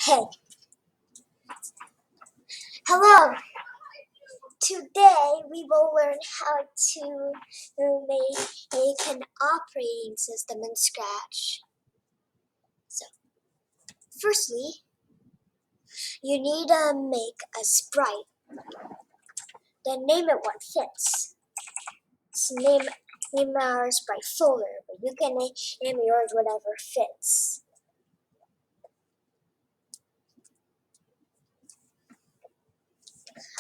Hey, hello. Today we will learn how to make an operating system in Scratch. So, firstly, you need to make a sprite. Then name it what fits. So name our sprite folder, but you can name yours whatever fits.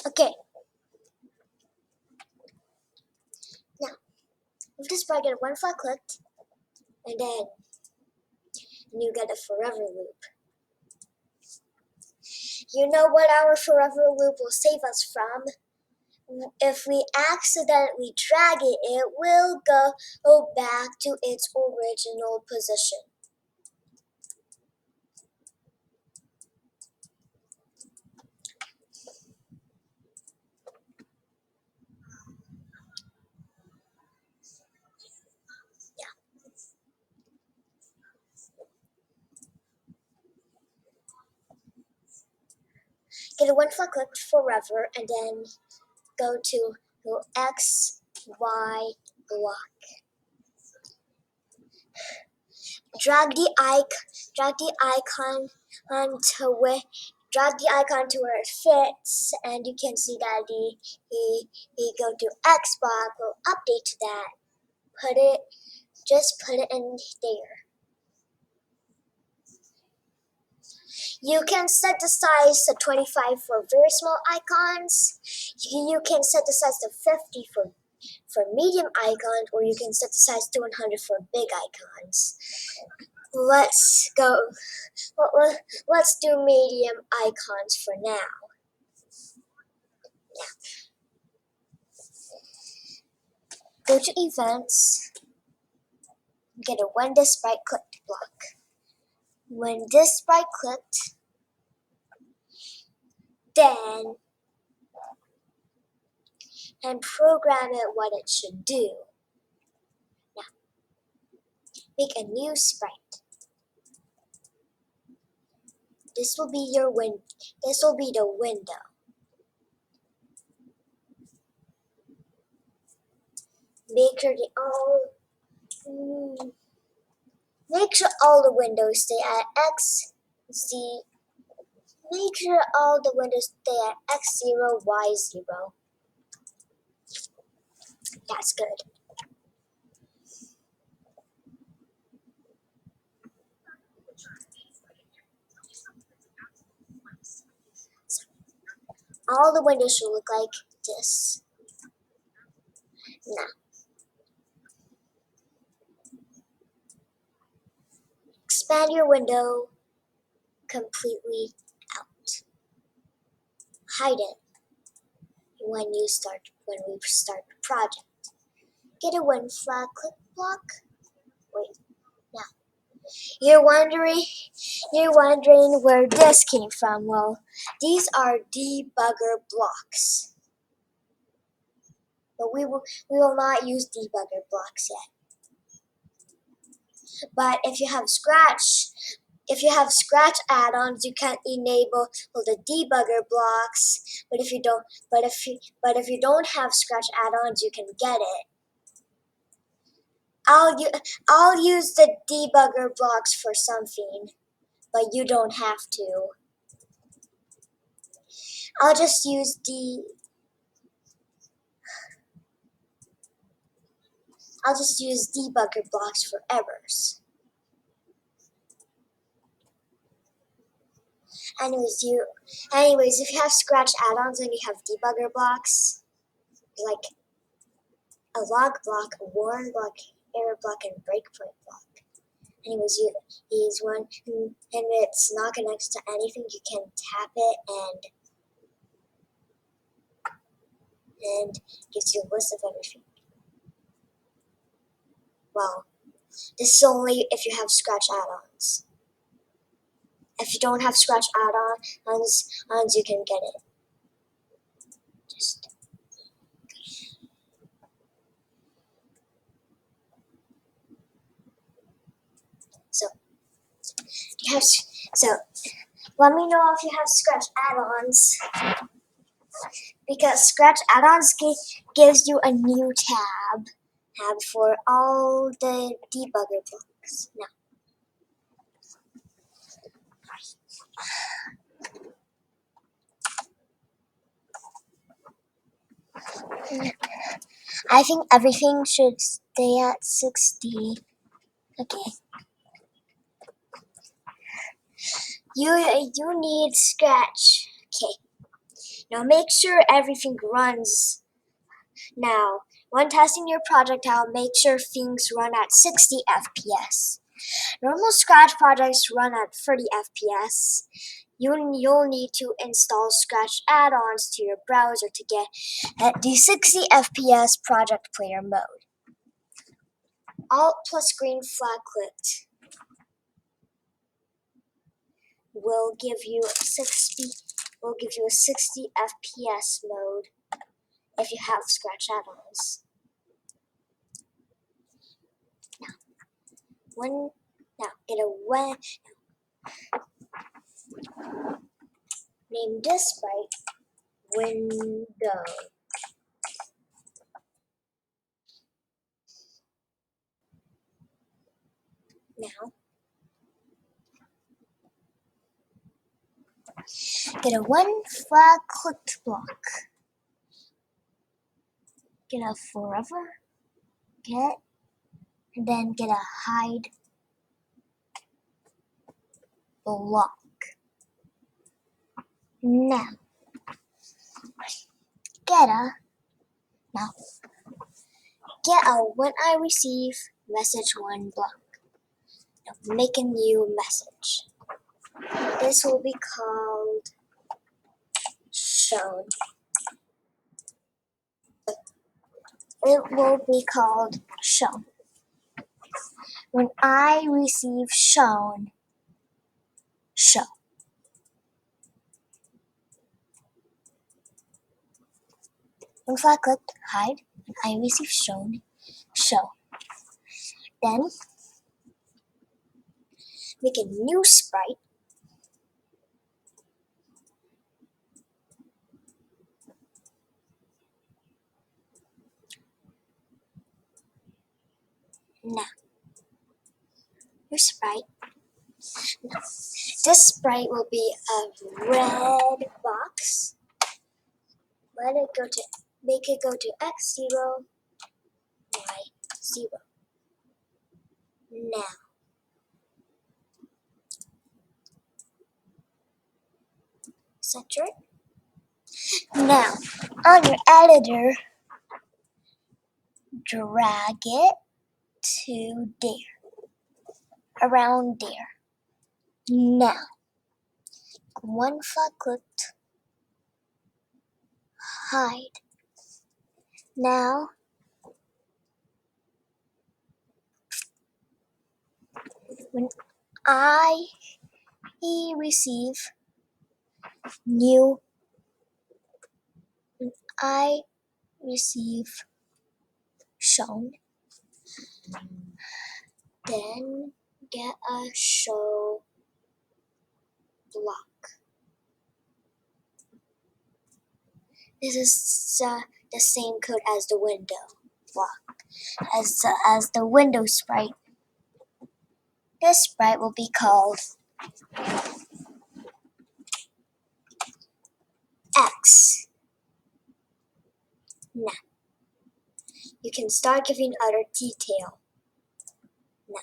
Okay. Now, with this sprite, get one flag clicked, and then you get a forever loop. You know what our forever loop will save us from? If we accidentally drag it, it will go back to its original position. Yeah. Get a one flag click forever and then go to X, Y block. Drag the icon to where it fits, and you can see that the go to X block will update to that. Just put it in there. You can set the size to 25 for very small icons. You can set the size to 50 for medium icons, or you can set the size to 100 for big icons. Let's go. Let's do medium icons for now. Go to events. Get a when this sprite clicked block. When this sprite clicked, then and program it what it should do. Now, make a new sprite. This will be the window. Make sure all the windows stay at X, Z. Make sure all the windows stay at X0, Y0. That's good. So, all the windows should look like this. Now, expand your window completely out. Hide it when we start the project. Get a when flag click block. Wait, now you're wondering where this came from. Well, these are debugger blocks, but we will not use debugger blocks yet. But if you have Scratch add-ons, you can enable the debugger blocks. But if you don't have Scratch add-ons, you can get it. I'll use the debugger blocks for something, but you don't have to. I'll just use debugger blocks for errors. Anyways, if you have Scratch add-ons and you have debugger blocks, like a log block, a warn block, error block, and breakpoint block. Anyways, use one, and it's not connected to anything. You can tap it and gives you a list of everything. Well, this is only if you have Scratch add-ons. If you don't have Scratch add-ons, you can get it. So Let me know if you have Scratch add-ons, because Scratch add-ons gives you a new tab for all the debugger blocks. Now, I think everything should stay at 60. Okay. You need Scratch. Okay. Now make sure everything runs. Now, when testing your project out, make sure things run at 60 FPS. Normal Scratch projects run at 30 FPS. You'll need to install Scratch add-ons to your browser to get at the 60 FPS project player mode. Alt plus green flag clicked will give you a 60 FPS mode if you have Scratch add-ons. Name this sprite window. Now, get a one flag clicked block. Get a forever get, and then get a hide block. Now, get a when I receive message one block. Now make a new message. This will be called shown. It will be called shown. When I receive shown, show. If I click hide, when I receive shown, show. Then make a new sprite. Now, your sprite. Now, this sprite will be a red box. Make it go to x0, y0. Now, center it. Now, on your editor, drag it to there, around there. Now, one flag clicked, hide. Now, when I receive shown, then get a show block. This is the same code as the window block, as the window sprite. This sprite will be called X. Now, you can start giving other detail. Now,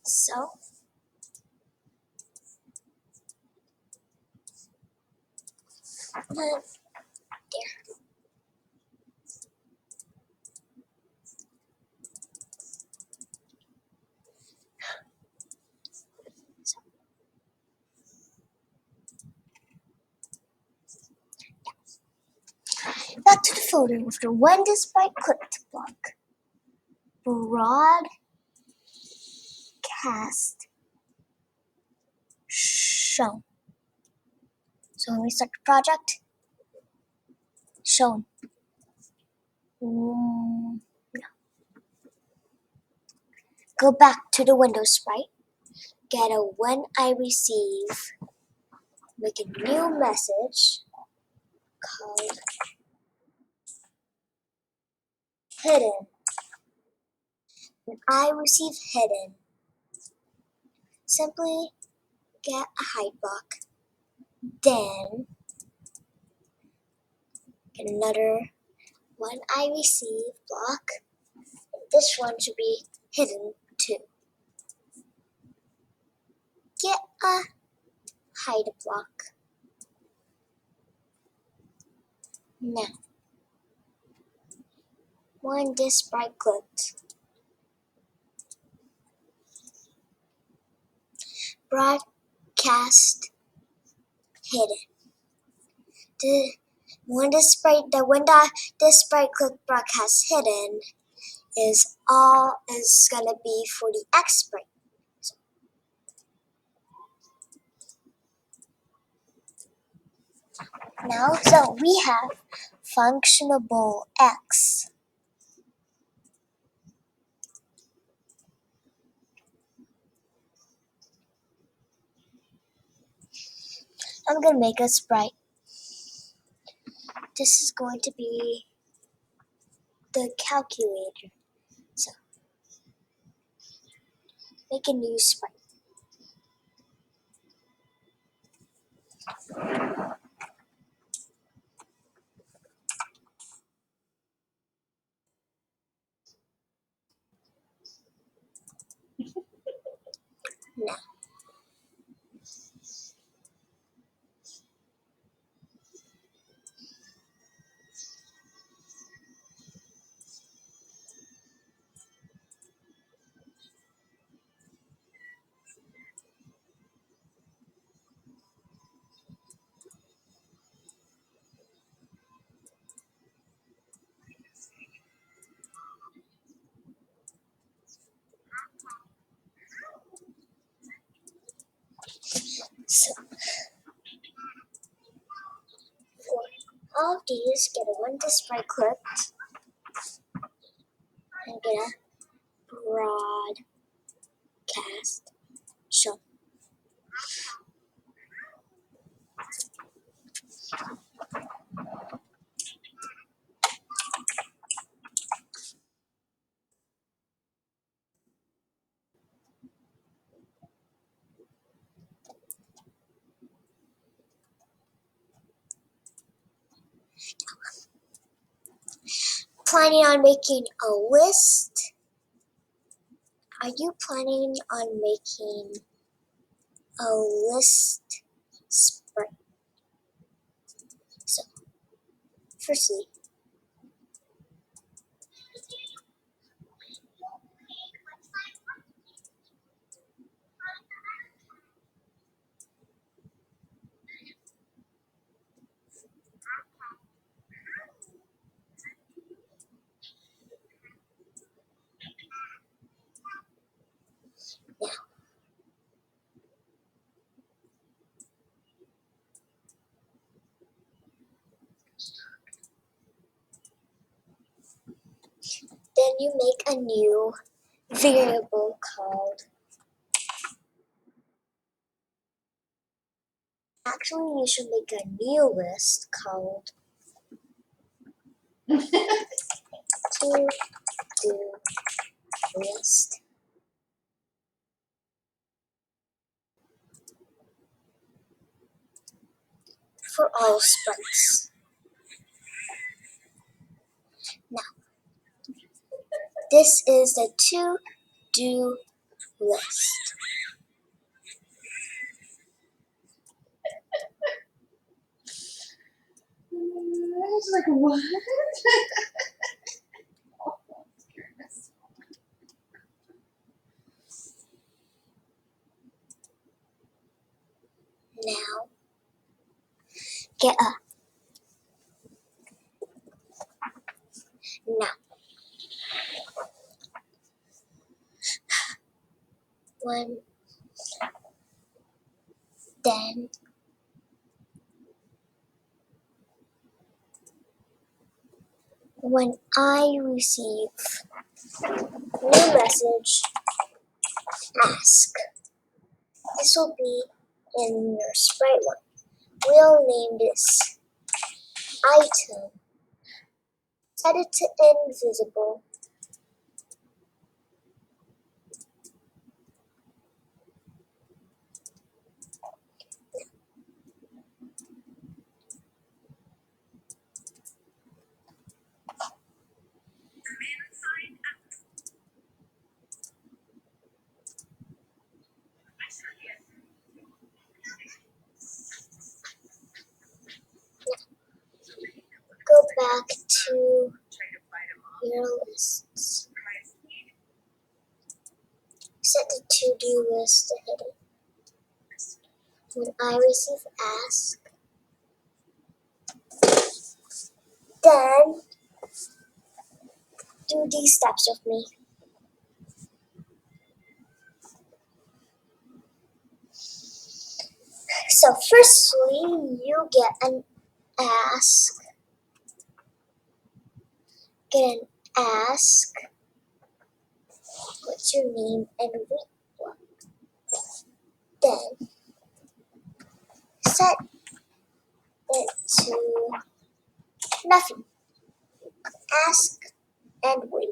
so there. folder after when this byte clicked block. Broadcast shown. So when we start the project, shown. No. Go back to the Windows sprite. Get a when I receive. Make a new message called hidden. When I receive hidden, simply get a hide block. Then get another when I receive block. This one should be hidden too. Get a hide block. Now, when this byte clicked, broadcast hidden. When this sprite click broadcast hidden is gonna be for the X sprite. So we have functionable X. I'm gonna make a sprite. This is going to be the calculator. So make a new sprite. Now, so for all of these, get a when this sprite clicked and get a broadcast shown. Planning on making a list? Are you planning on making a list sprite? So, firstly, now, then you make a new variable called. Actually, you should make a new list called to do list. For all sprites. Now, this is the to do list. It's like, what? Now, get a Now, when then when I receive new message, ask. This will be in your sprite one. We'll name this item. Set it to invisible. Go back to your lists. Set the to-do list to hidden. When I receive ask, then do these steps with me. So firstly, you get an ask. Get an ask. What's your name and week one? Then set it to nothing. Ask and wait.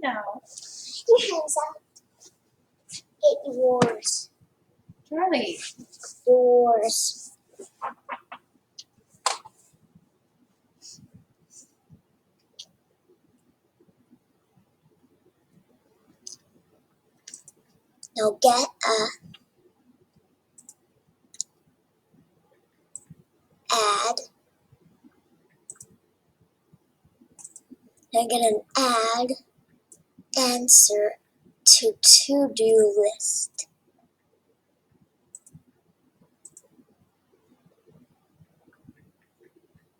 Now, Your hands out. Get yours. Charlie. Yours. Now get a add. Now get an add answer to-do list.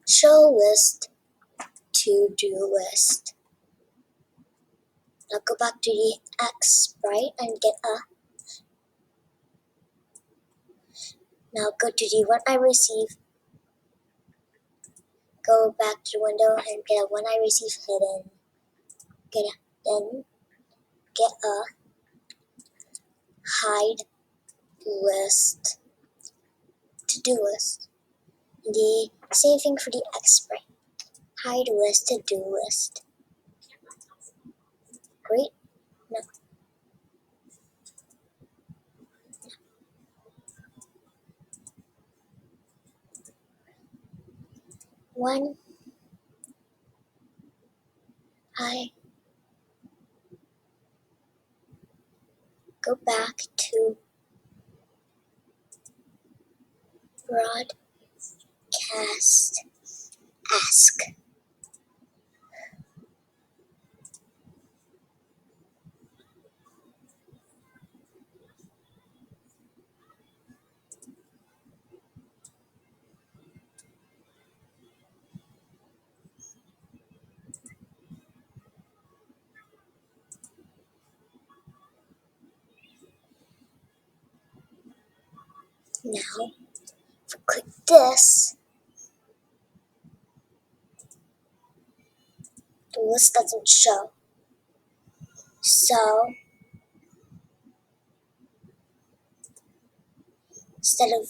Show list to-do list. Now go back to the X sprite and get a. Now go to the when I receive. Go back to the window and get a when I receive hidden. Then get a hide list to-do list. The same thing for the X sprite. Hide list to-do list. Great. Now when I go back to broadcast ask. Now, if I click this, the list doesn't show. So, instead of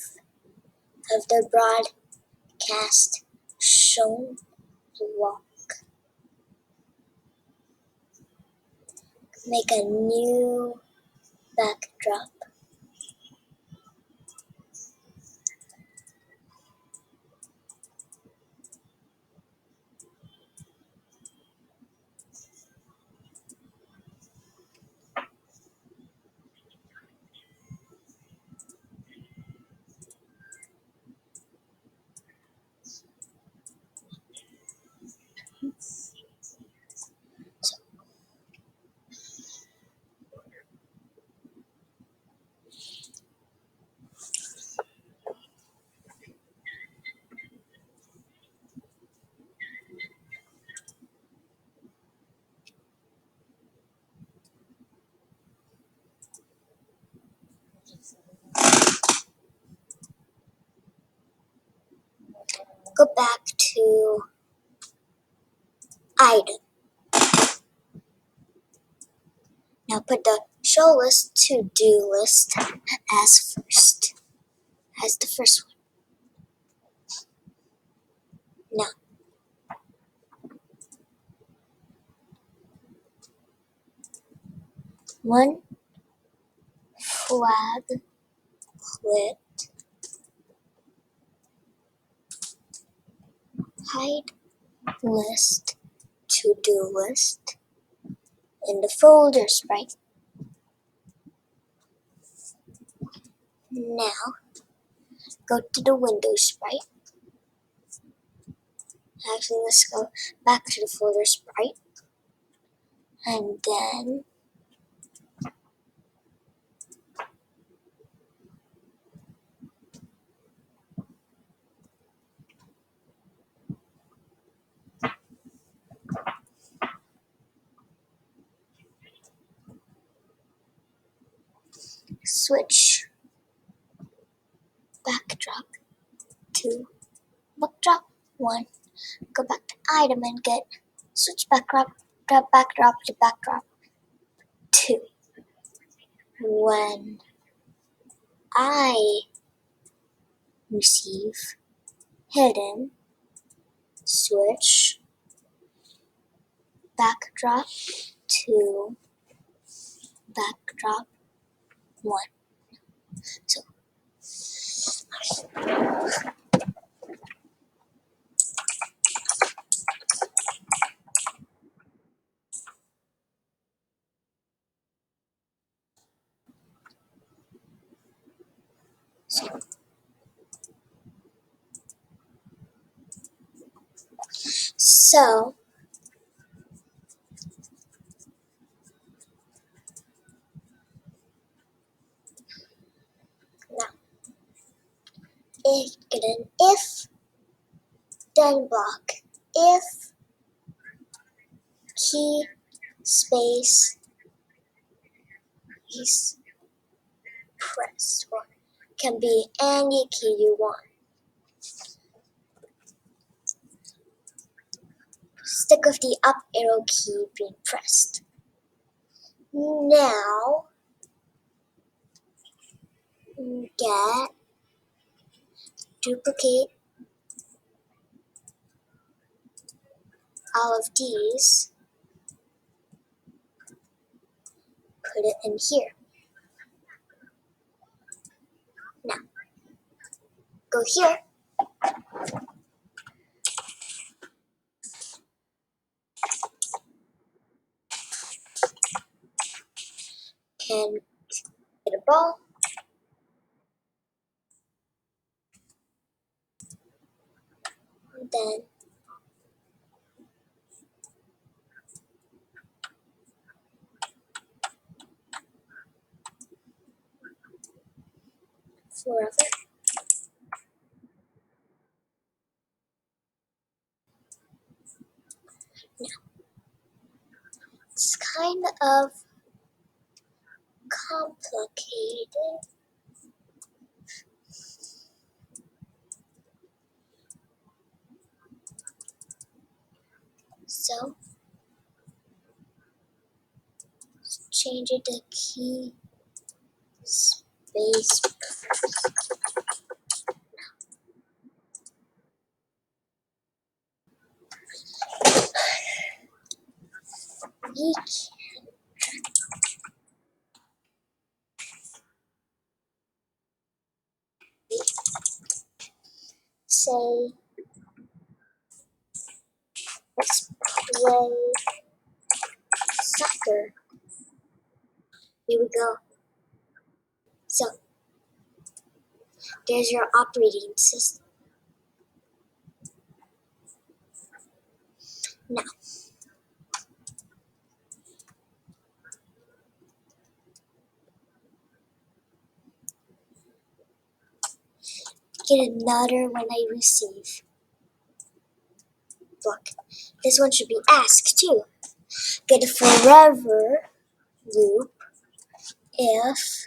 the broadcast shown block, make a new backdrop. Go back to item. Now put the show list to do list as the first one. Now one flag clip, hide list to do list in the folder sprite. Now go to the Windows sprite. Actually, let's go back to the folder sprite, and then switch backdrop to backdrop 1. Go back to item and get switch backdrop to backdrop 2. When I receive hidden, switch backdrop to backdrop 1. So So now get an if then block if key space is pressed, or can be any key you want. Stick with the up arrow key being pressed. Now get duplicate all of these, put it in here. Now go here and get a ball. And then forever. Now it's kind of complicated. So change it to key space. We can say let's play soccer. Here we go. So there's your operating system. Now get another when I receive. Look, this one should be ask too. Get a forever loop if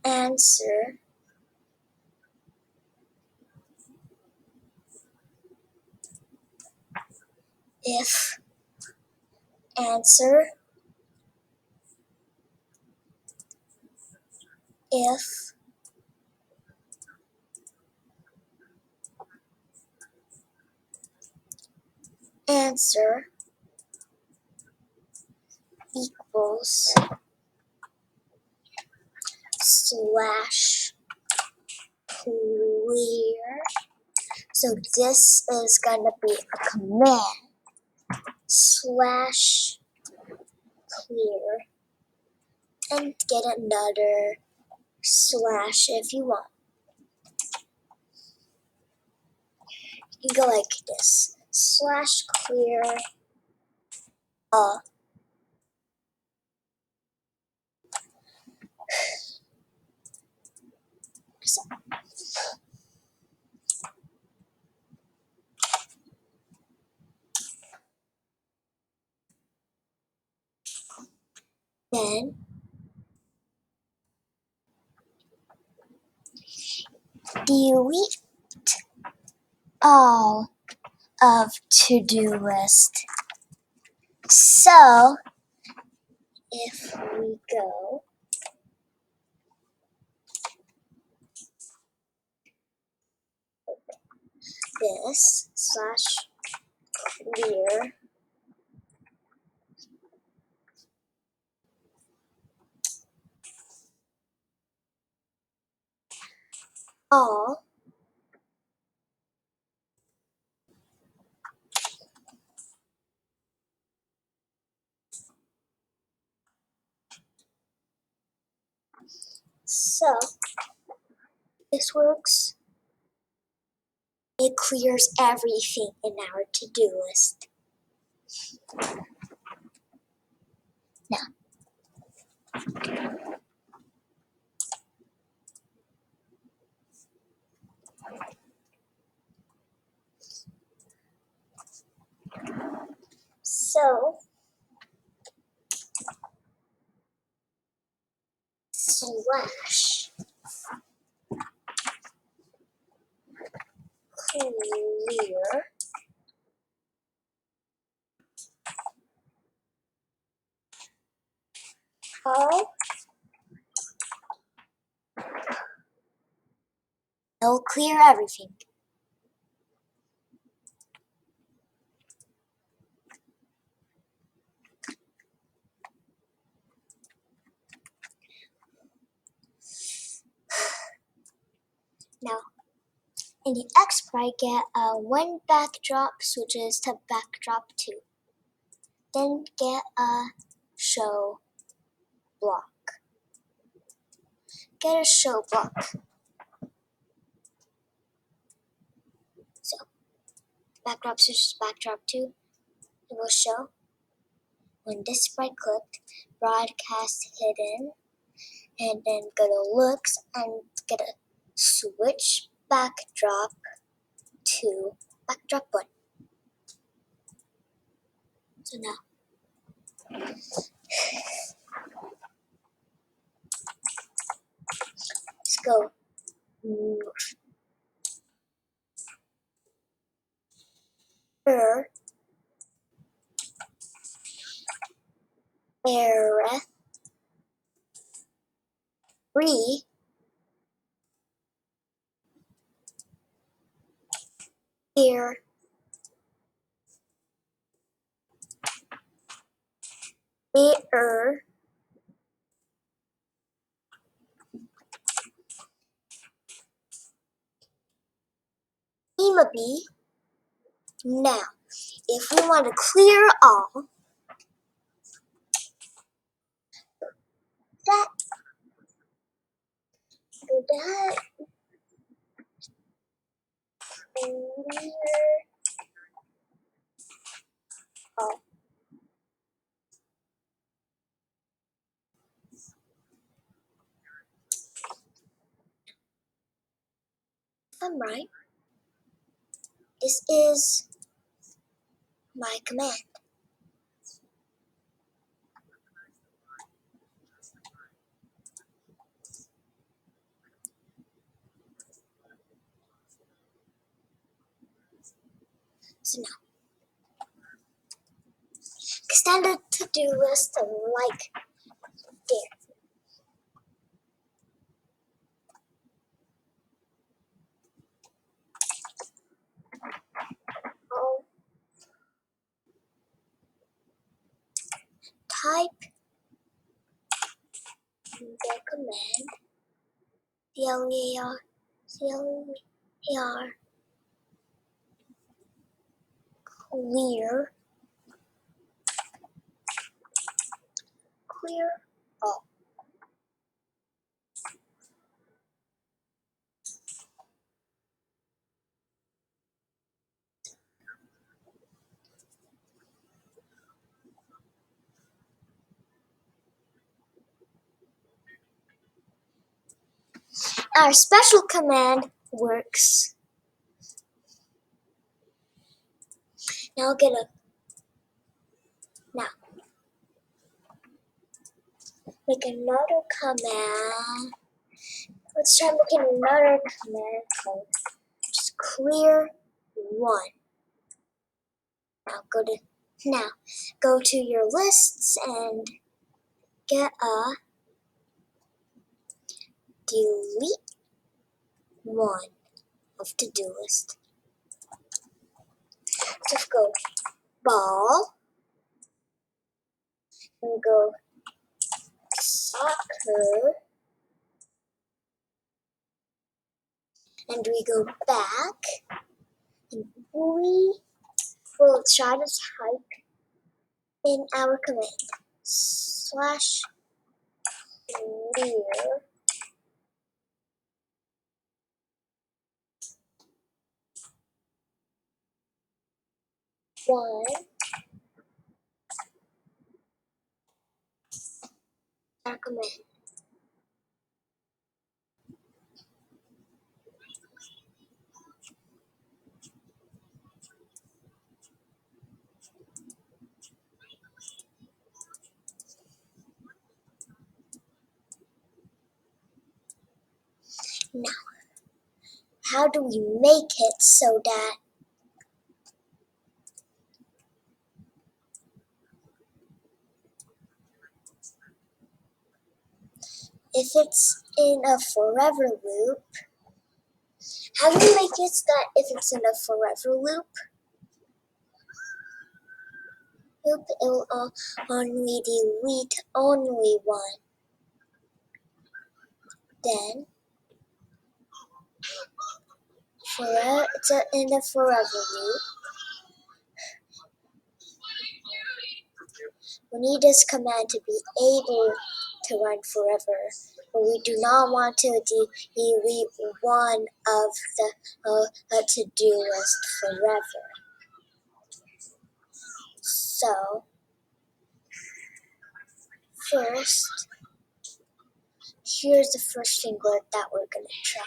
answer if answer if answer equals slash clear. So this is gonna be a command slash clear, and get another slash if you want. You go like this, slash clear so then delete all of to-do list. So if we go this slash clear all so this works. It clears everything in our to-do list. Now, so slash clear all it'll clear everything. Now, in the XSprite, get one backdrop switches to backdrop 2. Then get a show block. Get a show block. So, backdrop switches to backdrop 2. It will show when this sprite clicked, broadcast hidden, and then go to looks and get a switch backdrop to backdrop 1. So now, let's go error re error error B. Now, if we want to clear all, that clear all. If I'm right, this is my command. So now, extend the to-do list like there. I'll type the command clear clear all. Our special command works. Now make another command. Let's try making another command called just clear one. Now go to your lists and get a delete one of to-do list. Just go ball and go soccer, and we go back and we will try to type in our command slash clear one our command. Now, how do we make it so that if it's in a forever loop, how do we make it so that if it's in a forever loop, it will only delete only one. Then, it's in a forever loop. We need this command to be able to run forever, but we do not want to delete one of the to-do list forever. So, first, here's the first thing that we're going to try.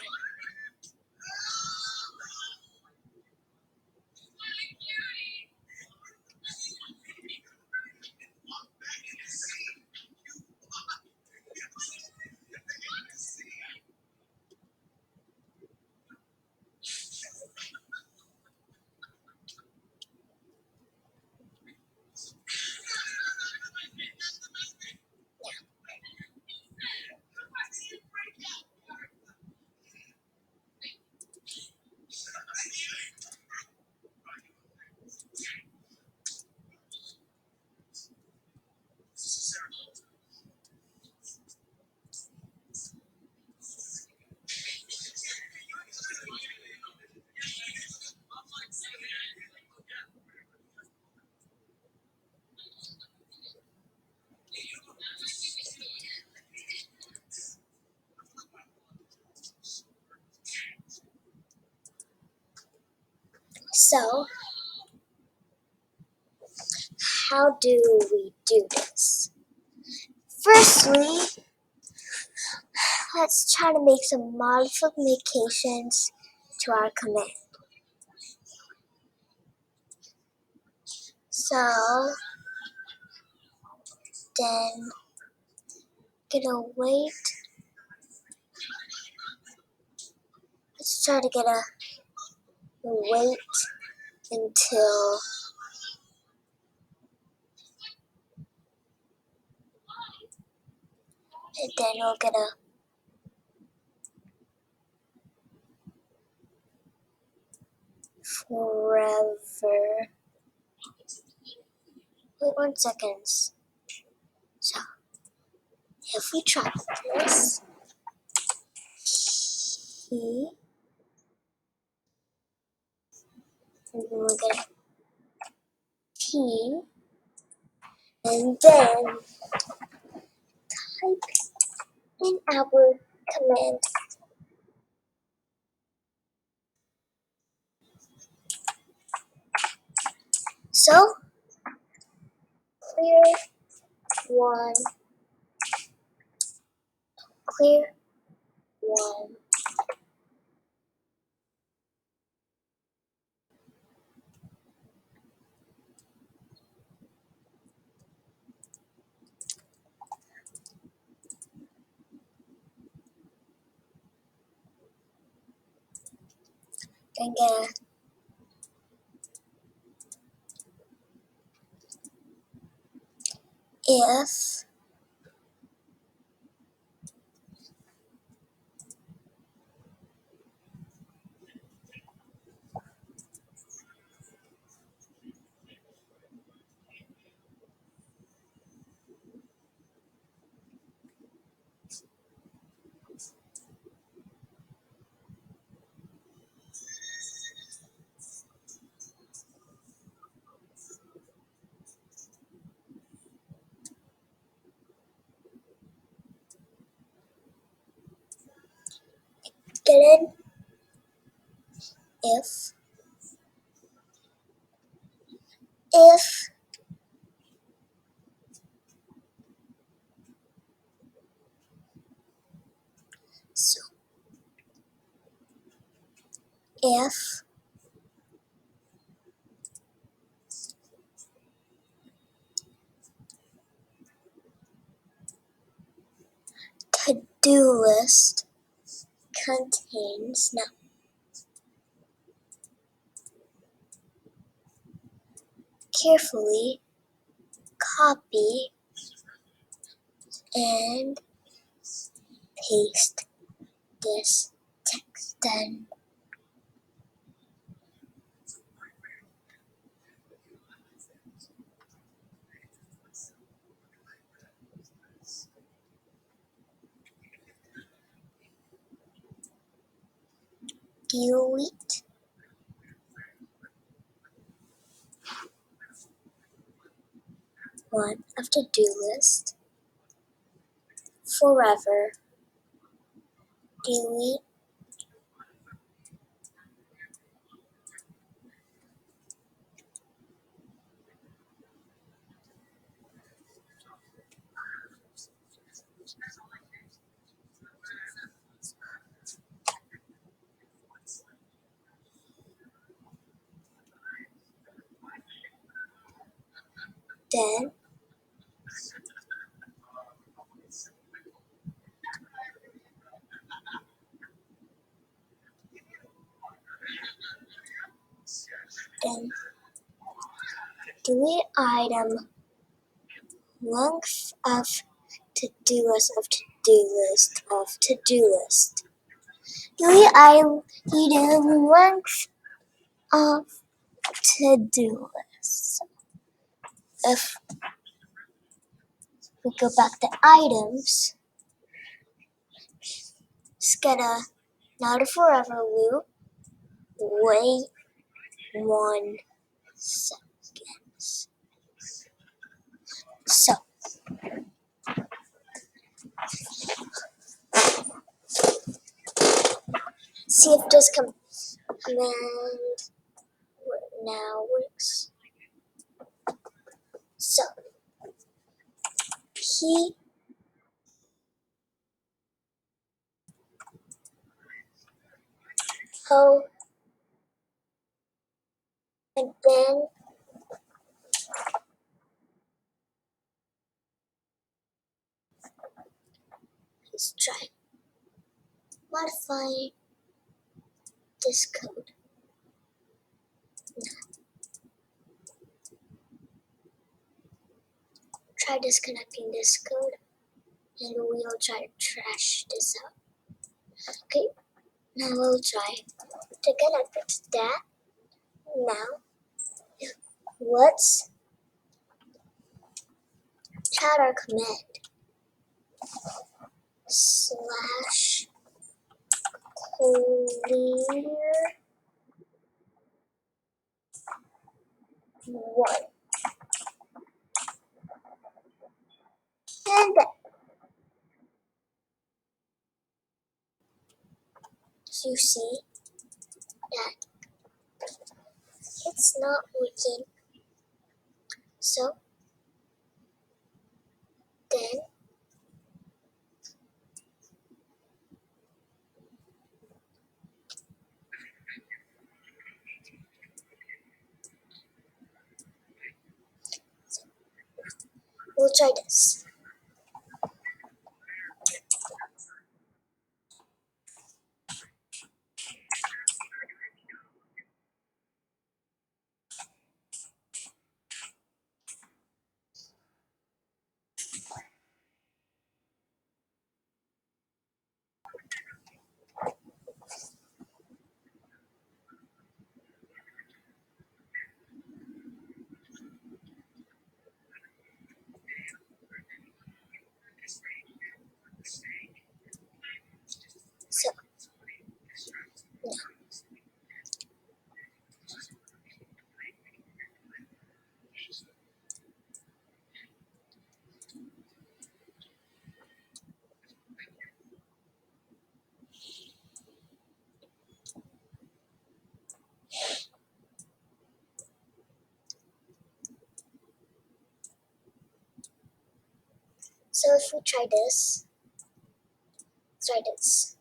So, how do we do this? Firstly, let's try to make some modifications to our command. So, then gonna wait. Let's try to get a wait until and then we're gonna forever. Wait 1 second. So if we try this, T, and then we're gonna T, and then type in our command. So clear one, clear one. Then gonna if again if so if to-do list contains, now carefully copy and paste this text. Then delete one of to-do list forever. Delete then then delete item length of to-do list of to-do list of to-do list. Delete item length of to-do list. If we go back to items, it's gonna not a forever loop. Wait 1 second. So see if this command now works. So he ho and then let's try modifying this code. try disconnecting this code and we'll try to trash this out. Okay, now we'll try to connect it to that. Now, let's try our command slash clear 1. And then, you see that it's not working. So then we'll try this. So now, so if we try this, try this.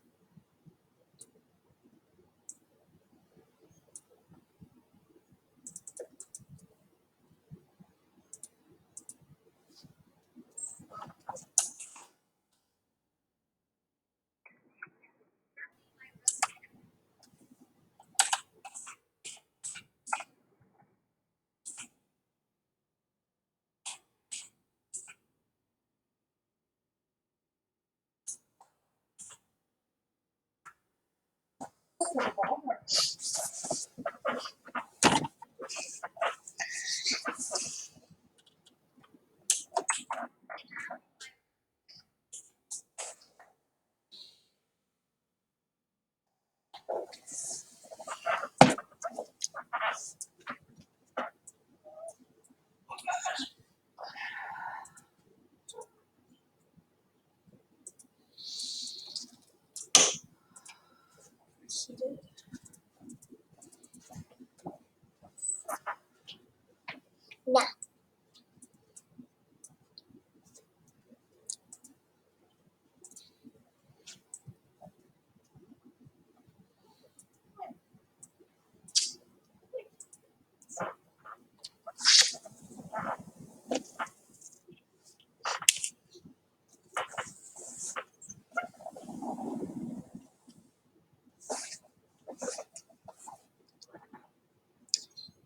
Now,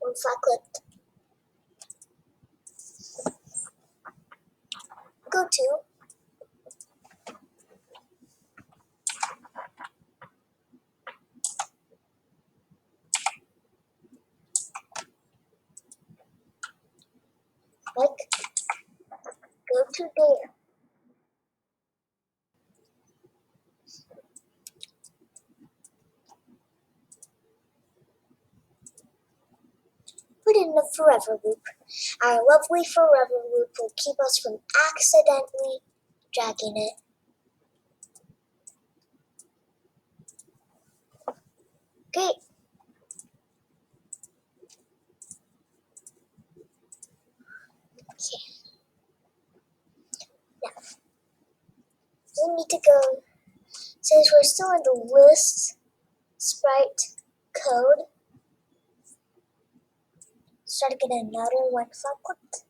if I click go to, click go to there. Put in the forever loop. Our lovely forever loop will keep us from accidentally dragging it. Okay. Okay. Now, we need to go, since we're still in the list sprite code, try to get another one if I clicked.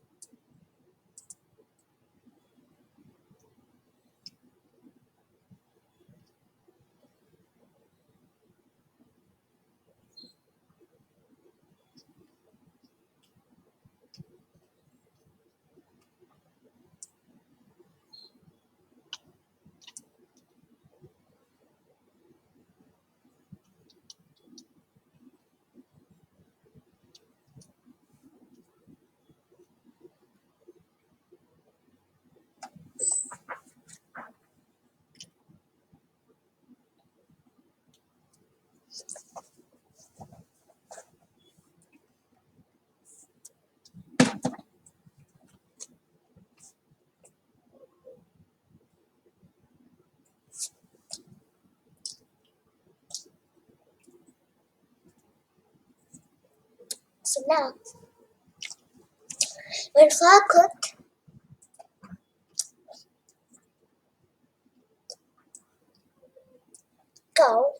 So now, when flag clicked, go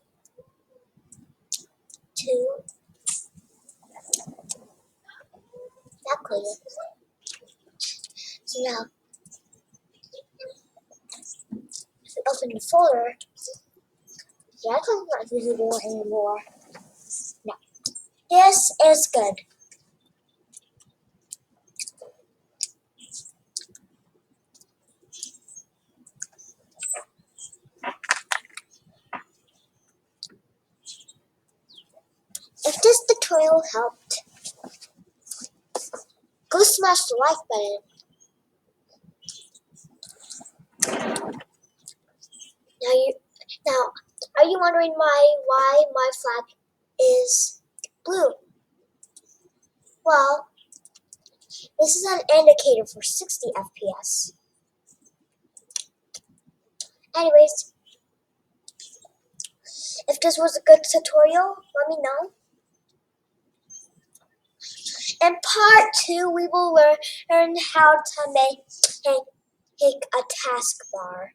to calculator. So now, if we open the folder, yeah, it's not visible anymore. No, this is good. If this tutorial helped, go smash the like button. Now, are you wondering why my flag is blue? Well, this is an indicator for 60 FPS. Anyways, if this was a good tutorial, let me know. In part 2, we will learn how to make a taskbar.